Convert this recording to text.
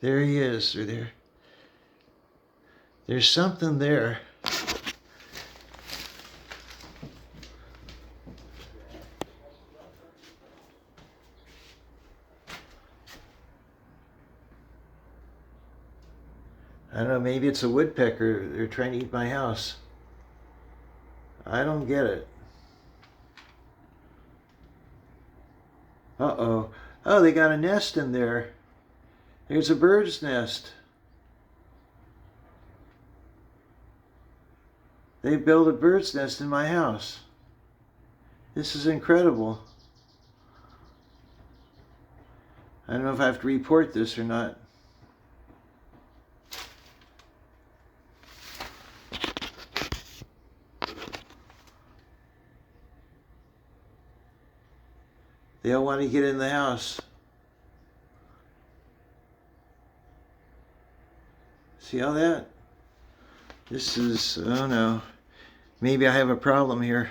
There he is, or there. There's something there. I don't know, maybe it's a woodpecker. They're trying to eat my house. I don't get it. Uh-oh. Oh, they got a nest in there. There's a bird's nest. They built a bird's nest in my house. This is incredible. I don't know if I have to report this or not. They all want to get in the house. See all that? This is, oh no. Maybe I have a problem here.